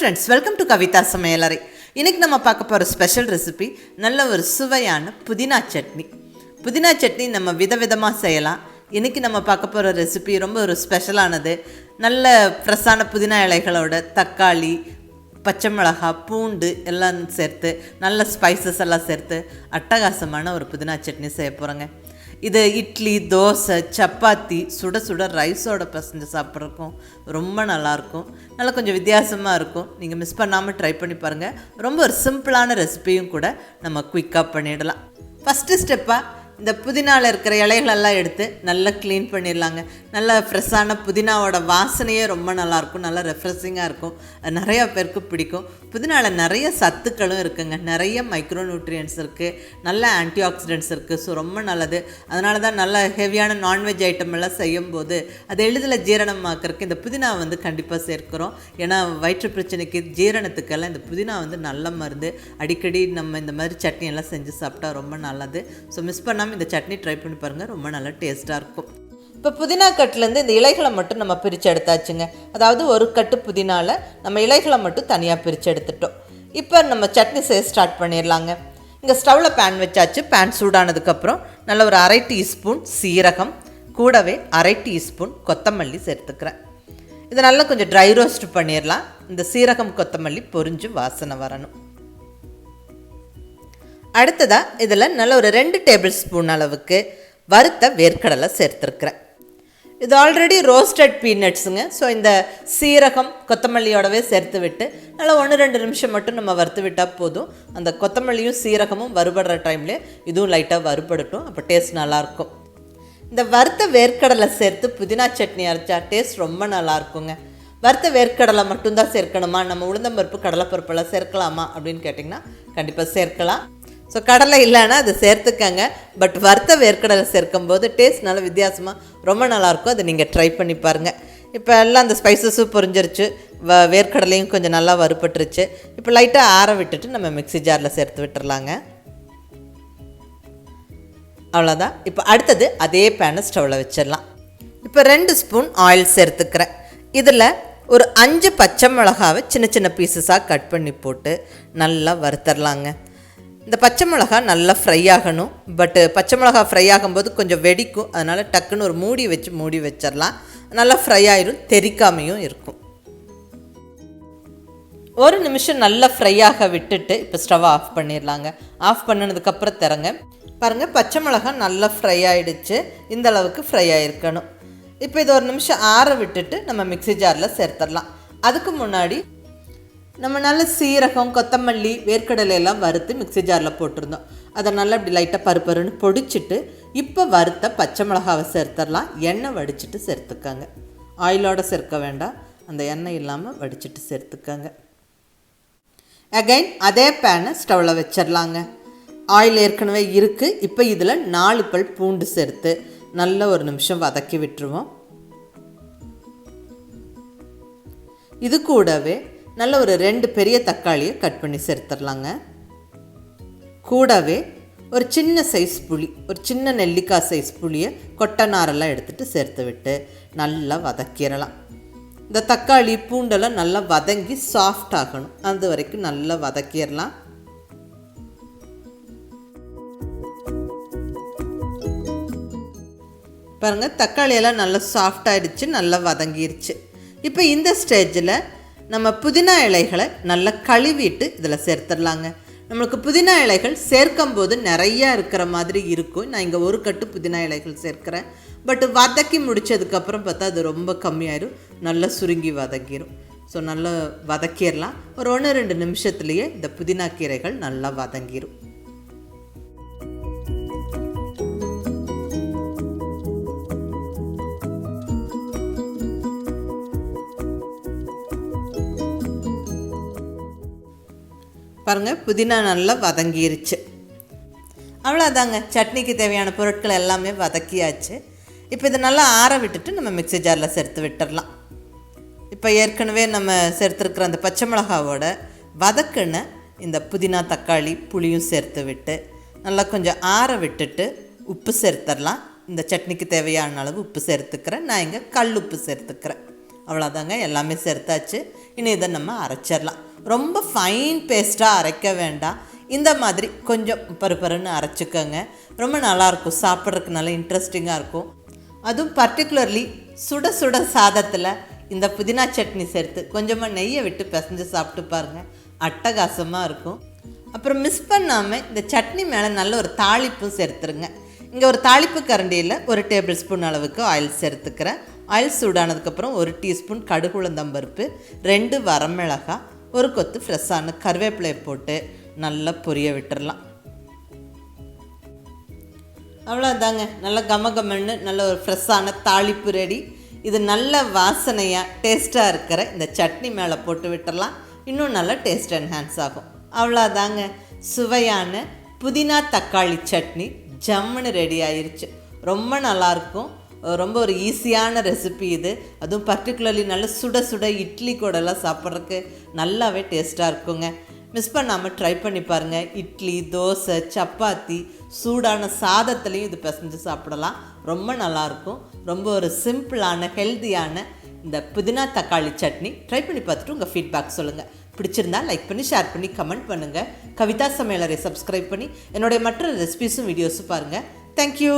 Friends, welcome to Kavitha சமையலறை. இன்றைக்கி நம்ம பார்க்க போகிற ஸ்பெஷல் ரெசிபி நல்ல ஒரு சுவையான புதினா சட்னி. புதினா சட்னி நம்ம விதவிதமாக செய்யலாம். இன்றைக்கி நம்ம பார்க்க போகிற ரெசிபி ரொம்ப ஒரு ஸ்பெஷலானது. நல்ல ஃப்ரெஷ்ஷான புதினா இலைகளோட தக்காளி, பச்சை மிளகாய், பூண்டு எல்லாம் சேர்த்து நல்ல ஸ்பைசஸ் எல்லாம் சேர்த்து அட்டகாசமான ஒரு புதினா சட்னி செய்ய போகிறோங்க. இது இட்லி, தோசை, சப்பாத்தி, சுட சுட ரைஸோட பசஞ்சு சாப்பிட்றக்கும் ரொம்ப நல்லாயிருக்கும். நல்லா கொஞ்சம் வித்தியாசமாக இருக்கும். நீங்கள் மிஸ் பண்ணாமல் ட்ரை பண்ணி பாருங்கள். ரொம்ப ஒரு சிம்பிளான ரெசிபியும் கூட நம்ம குயிக்காக பண்ணிடலாம். ஃபஸ்ட்டு ஸ்டெப்பாக இந்த புதினாவில் இருக்கிற இலைகளெல்லாம் எடுத்து நல்லா க்ளீன் பண்ணிடலாங்க. நல்லா ஃப்ரெஷ்ஷான புதினாவோட வாசனையே ரொம்ப நல்லாயிருக்கும். நல்லா ரெஃப்ரெஷிங்காக இருக்கும். அது நிறையா பேருக்கு பிடிக்கும். புதினாவில் நிறைய சத்துக்களும் இருக்குங்க. நிறைய மைக்ரோ நியூட்ரியன்ஸ் இருக்குது, நல்ல ஆன்டி ஆக்சிடென்ட்ஸ் இருக்குது. ஸோ ரொம்ப நல்லது. அதனால தான் நல்ல ஹெவியான நான்வெஜ் ஐட்டம் எல்லாம் செய்யும்போது அது எளிதில் ஜீரணமாக்கிறதுக்கு இந்த புதினா கண்டிப்பாக சேர்க்கிறோம். ஏன்னா வயிற்று பிரச்சனைக்கு, ஜீரணத்துக்கெல்லாம் இந்த புதினா நல்ல மருந்து. அடிக்கடி நம்ம இந்த மாதிரி சட்னி எல்லாம் செஞ்சு சாப்பிட்டா ரொம்ப நல்லது. ஸோ மிஸ் பண்ணாமல் இந்த சட்னி ட்ரை பண்ணி பாருங்கள். ரொம்ப நல்லா டேஸ்ட்டாக இருக்கும். இப்போ புதினா கட்டுலேருந்து இந்த இலைகளை மட்டும் நம்ம பிரித்து எடுத்தாச்சுங்க. அதாவது ஒரு கட்டு புதினாவில் நம்ம இலைகளை மட்டும் தனியாக பிரித்து எடுத்துட்டோம். இப்போ நம்ம சட்னி செய்ய ஸ்டார்ட் பண்ணிடலாங்க. இங்கே ஸ்டவ்வில் பேன் வச்சாச்சு. பேன் சூடானதுக்கப்புறம் நல்ல ஒரு 1/2 டீஸ்பூன் சீரகம், கூடவே 1/2 டீஸ்பூன் கொத்தமல்லி சேர்த்துக்கிறேன். இதை நல்லா கொஞ்சம் ட்ரை ரோஸ்ட் பண்ணிடலாம். இந்த சீரகம், கொத்தமல்லி பொரிஞ்சு வாசனை வரணும். அடுத்ததாக இதில் நல்ல ஒரு 2 டேபிள் ஸ்பூன் அளவுக்கு வறுத்த வேர்க்கடலை சேர்த்துருக்குறேன். இது ஆல்ரெடி ரோஸ்டட் பீனட்ஸுங்க. ஸோ இந்த சீரகம், கொத்தமல்லியோடவே சேர்த்து விட்டு நல்லா 1-2 நிமிஷம் மட்டும் நம்ம வறுத்து விட்டால் போதும். அந்த கொத்தமல்லியும் சீரகமும் வறுபடுற டைம்லேயே இதுவும் லைட்டாக வறுபடட்டும். அப்போ டேஸ்ட் நல்லாயிருக்கும். இந்த வறுத்த வேர்க்கடலை சேர்த்து புதினா சட்னி அரைச்சா டேஸ்ட் ரொம்ப நல்லாயிருக்குங்க. வறுத்த வேர்க்கடலை மட்டும்தான் சேர்க்கணுமா, நம்ம உளுந்தம்பருப்பு, கடலைப்பருப்பெல்லாம் சேர்க்கலாமா அப்படின்னு கேட்டிங்கன்னா கண்டிப்பாக சேர்க்கலாம். ஸோ கடலை இல்லைன்னா அது சேர்த்துக்கங்க. பட் வறுத்த வேர்க்கடலை சேர்க்கும்போது டேஸ்ட் நல்லா வித்தியாசமாக ரொம்ப நல்லாயிருக்கும். அதை நீங்கள் ட்ரை பண்ணி பாருங்கள். இப்போ எல்லாம் அந்த ஸ்பைசஸும் பொரிஞ்சிருச்சு, வேர்க்கடலையும் கொஞ்சம் நல்லா வறுபட்டுருச்சு. இப்போ லைட்டாக ஆற விட்டுட்டு நம்ம மிக்ஸி ஜாரில் சேர்த்து விட்டுறலாங்க. அவ்வளோதான். இப்போ அடுத்தது அதே பேனை ஸ்டவ்வில் வச்சிடலாம். இப்போ 2 ஸ்பூன் ஆயில் சேர்த்துக்கிறேன். இதில் ஒரு 5 பச்சை மிளகாவை சின்ன சின்ன பீசஸாக கட் பண்ணி போட்டு நல்லா வறுத்தரலாங்க. இந்த பச்சை மிளகா நல்லா ஃப்ரை ஆகணும். பட்டு பச்சை மிளகா ஃப்ரை ஆகும்போது கொஞ்சம் வெடிக்கும். அதனால் டக்குன்னு ஒரு மூடி வச்சிடலாம். நல்லா ஃப்ரை ஆயிரும், தெறிக்காமையும் இருக்கும். 1 நிமிஷம் நல்லா ஃப்ரை ஆக விட்டுட்டு இப்போ ஸ்டவ் ஆஃப் பண்ணிடலாங்க. ஆஃப் பண்ணினதுக்கப்புறம் திறங்க. பாருங்கள், பச்சை மிளகா நல்லா ஃப்ரை ஆகிடுச்சு. இந்த அளவுக்கு ஃப்ரை ஆகிருக்கணும். இப்போ இது 1 நிமிஷம் ஆற விட்டுட்டு நம்ம மிக்ஸி ஜாரில் சேர்த்துடலாம். அதுக்கு முன்னாடி நம்ம நல்ல சீரகம், கொத்தமல்லி, வேர்க்கடலை எல்லாம் வறுத்து மிக்ஸி ஜாரில் போட்டிருந்தோம். அதை நல்லா இப்படி லைட்டாக பருப்பருன்னு பொடிச்சிட்டு இப்போ வறுத்த பச்சை மிளகாவை சேர்த்துடலாம். எண்ணெய் வடிச்சிட்டு சேர்த்துக்கங்க. ஆயிலோடு சேர்க்க வேண்டாம், அந்த எண்ணெய் இல்லாமல் வடிச்சிட்டு சேர்த்துக்கங்க. அகைன் அதே பேனை ஸ்டவ்வில் வச்சிடலாங்க. ஆயில் ஏற்கனவே இருக்குது. இப்போ இதில் 4 பல் பூண்டு சேர்த்து நல்ல 1 நிமிஷம் வதக்கி விட்டுருவோம். இது கூடவே நல்ல ஒரு 2 பெரிய தக்காளியை கட் பண்ணி சேர்த்துடலாங்க. கூடவே ஒரு சின்ன சைஸ் புளி, ஒரு சின்ன நெல்லிக்காய் சைஸ் புளியை கொட்டை நாரெல்லாம் எடுத்துகிட்டு சேர்த்து விட்டு நல்லா வதக்கிடலாம். இந்த தக்காளி, பூண்டெல்லாம் நல்லா வதங்கி சாஃப்ட் ஆகணும். அது வரைக்கும் நல்லா வதக்கிடலாம். பாருங்கள், தக்காளியெல்லாம் நல்லா சாஃப்ட் ஆகிடுச்சு, நல்லா வதங்கிருச்சு. இப்போ இந்த ஸ்டேஜில் நம்ம புதினா இலைகளை நல்லா கழுவிட்டு இதில் சேர்த்துடலாங்க. நம்மளுக்கு புதினா இலைகள் சேர்க்கும் போது நிறையா இருக்கிற மாதிரி இருக்கும். நான் இங்கே 1 கட்டு புதினா இலைகள் சேர்க்குறேன். பட் வதக்கி முடித்ததுக்கப்புறம் பார்த்தா அது ரொம்ப கம்மியாயிரும், நல்லா சுருங்கி வதங்கிடும். ஸோ நல்லா வதக்கிடலாம். ஒரு 1-2 நிமிஷத்துலேயே இந்த புதினா கீரைகள் நல்லா வதங்கிடும். பாருங்கள், புதினா நல்லா வதங்கிருச்சு. அவ்வளோதாங்க, சட்னிக்கு தேவையான பொருட்கள் எல்லாமே வதக்கியாச்சு. இப்போ இதை நல்லா ஆற விட்டுட்டு நம்ம மிக்ஸி ஜாரில் சேர்த்து விட்டுடலாம். இப்போ ஏற்கனவே நம்ம சேர்த்துருக்குற அந்த பச்சை மிளகாவோட வதக்குன இந்த புதினா, தக்காளி, புளியும் சேர்த்து விட்டு நல்லா கொஞ்சம் ஆற விட்டுட்டு உப்பு சேர்த்துடலாம். இந்த சட்னிக்கு தேவையான அளவு உப்பு சேர்த்துக்கிறேன். நான் இங்கே கல் உப்பு சேர்த்துக்கிறேன். அவ்வளோதாங்க, எல்லாமே சேர்த்தாச்சு. இனி இதை நம்ம அரைச்சிடலாம். ரொம்ப ஃபைன் பேஸ்ட்டாக அரைக்க வேண்டாம், இந்த மாதிரி கொஞ்சம் பருப்பருன்னு அரைச்சிக்கோங்க. ரொம்ப நல்லாயிருக்கும், சாப்பிட்றதுக்கு நல்லா இன்ட்ரெஸ்டிங்காக இருக்கும். அதுவும் பர்டிகுலர்லி சுட சுட சாதத்தில் இந்த புதினா சட்னி சேர்த்து கொஞ்சமாக நெய்யை விட்டு பிசைஞ்சு சாப்பிட்டு பாருங்கள், அட்டகாசமாக இருக்கும். அப்புறம் மிஸ் பண்ணாமல் இந்த சட்னி மேலே நல்ல ஒரு தாளிப்பும் சேர்த்துருங்க. இங்கே ஒரு தாளிப்பு கரண்டியில் 1 டேபிள் ஸ்பூன் அளவுக்கு ஆயில் சேர்த்துக்கிறேன். ஆயில் சூடானதுக்கப்புறம் 1 டீஸ்பூன் கடுகு உளுந்தம்பருப்பு, 2 வரமிளகாய், 1 கொத்து ஃப்ரெஷ்ஷான கருவேப்பிலையை போட்டு நல்லா பொரிய விட்டுடலாம். அவ்வளோதாங்க, நல்லா கமகமன்னு நல்ல ஒரு ஃப்ரெஷ்ஷான தாளிப்பு ரெடி. இது நல்ல வாசனையாக டேஸ்ட்டாக இருக்கிற இந்த சட்னி மேலே போட்டு விட்டுடலாம். இன்னும் நல்லா டேஸ்ட் என்ஹான்ஸ் ஆகும். அவ்வளோதாங்க, சுவையான புதினா தக்காளி சட்னி ஜம்முன்னு ரெடி ஆயிடுச்சு. ரொம்ப நல்லாயிருக்கும், ரொம்ப ஒரு ஈஸியான ரெசிபி இது. அதுவும் பர்டிகுலர்லி நல்ல சுட சுட இட்லி கூடலாம் சாப்பிட்றதுக்கு நல்லாவே டேஸ்ட்டாக இருக்குங்க. மிஸ் பண்ணாமல் ட்ரை பண்ணி பாருங்கள். இட்லி, தோசை, சப்பாத்தி, சூடான சாதத்துலேயும் இது பிசைஞ்சு சாப்பிடலாம். ரொம்ப நல்லாயிருக்கும். ரொம்ப ஒரு சிம்பிளான ஹெல்த்தியான இந்த புதினா தக்காளி சட்னி ட்ரை பண்ணி பார்த்துட்டு உங்கள் ஃபீட்பேக் சொல்லுங்கள். பிடிச்சிருந்தா லைக் பண்ணி, ஷேர் பண்ணி, கமெண்ட் பண்ணுங்கள். கவிதா சமையலறை சப்ஸ்கிரைப் பண்ணி என்னுடைய மற்ற ரெசிபிஸும் வீடியோஸும் பாருங்கள். தேங்க்யூ.